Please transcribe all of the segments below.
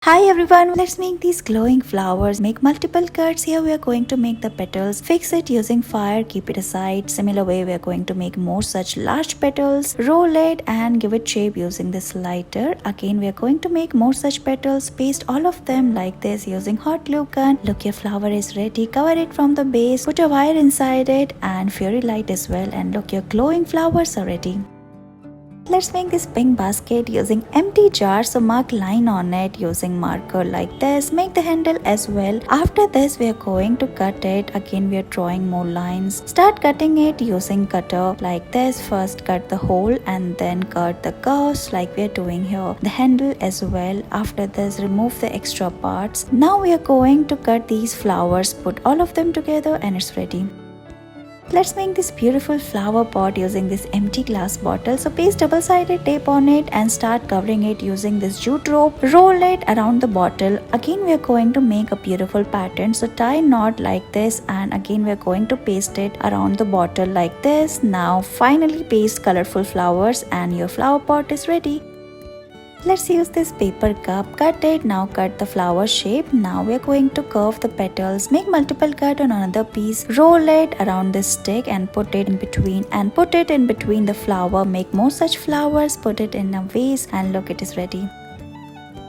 Hi everyone, let's make these glowing flowers. Make multiple cuts. Here we are going to make the petals. Fix it using fire, keep it aside. Similar way we are going to make more such large petals. Roll it and give it shape using this lighter. Again we are going to make more such petals. Paste all of them like this using hot glue gun. Look, your flower is ready. Cover it from the base. Put a wire inside it and fairy light as well. And look, your glowing flowers are ready. Let's make this pink basket using empty jar. So mark line on it using marker like this. Make the handle as well. After this we are going to cut it. Again we are drawing more lines. Start cutting it using cutter like this. First cut the hole and then cut the curves like we are doing here. The handle as well. After this remove the extra parts. Now we are going to cut these flowers. Put all of them together and it's ready. Let's make this beautiful flower pot using this empty glass bottle. So paste double-sided tape on it and start covering it using this jute rope. Roll it around the bottle. Again we are going to make a beautiful pattern. So tie knot like this and again we are going to paste it around the bottle like this. Now finally paste colorful flowers and your flower pot is ready. Let's use this paper cup. Cut it. Now cut the flower shape. Now we are going to curve the petals. Make multiple cut on another piece. Roll it around this stick and put it in between. And put it in between the flower. Make more such flowers. Put it in a vase and look, it is ready.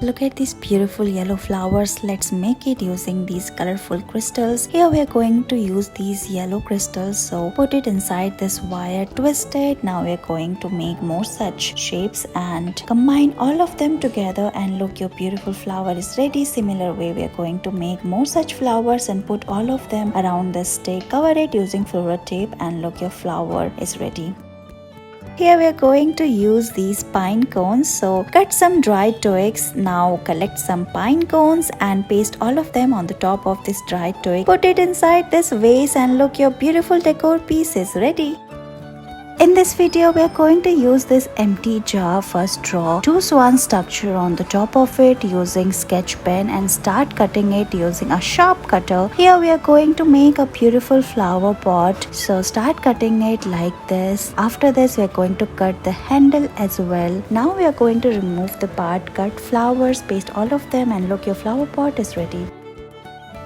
Look at these beautiful yellow flowers. Let's make it using these colorful crystals. Here we are going to use these yellow crystals. So put it inside this wire, twist it. Now we are going to make more such shapes and combine all of them together and look, your beautiful flower is ready. Similar way we are going to make more such flowers and put all of them around the stick. Cover it using floral tape and look, your flower is ready. Here we are going to use these pine cones. So cut some dried twigs. Now collect some pine cones and paste all of them on the top of this dried twig. Put it inside this vase and look, your beautiful decor piece is ready. In this video, we are going to use this empty jar. First draw two swan structure on the top of it using sketch pen and start cutting it using a sharp cutter. Here we are going to make a beautiful flower pot. So start cutting it like this. After this, we are going to cut the handle as well. Now we are going to remove the part, cut flowers, paste all of them and look, your flower pot is ready.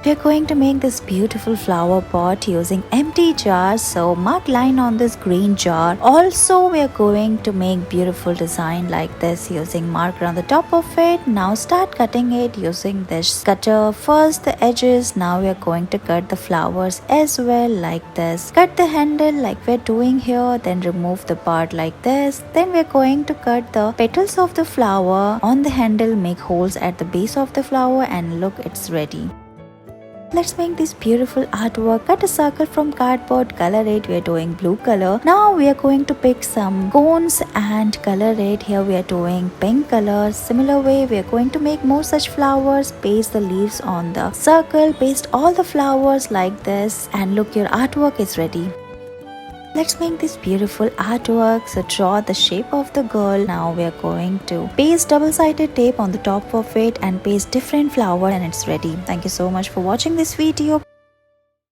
We are going to make this beautiful flower pot using empty jars. So mark line on this green jar. Also we are going to make beautiful design like this using marker on the top of it. Now start cutting it using this cutter. First the edges. Now we are going to cut the flowers as well like this. Cut the handle like we are doing here. Then remove the part like this. Then we are going to cut the petals of the flower on the handle. Make holes at the base of the flower and look, it's ready. Let's make this beautiful artwork. Cut a circle from cardboard, color it. We are doing blue color. Now we are going to pick some cones and color it. Here we are doing pink color. Similar way we are going to make more such flowers. Paste the leaves on the circle. Paste all the flowers like this and look, your artwork is ready. Let's make this beautiful artwork. So draw the shape of the girl. Now we are going to paste double-sided tape on the top of it and paste different flower and it's ready. Thank you so much for watching this video.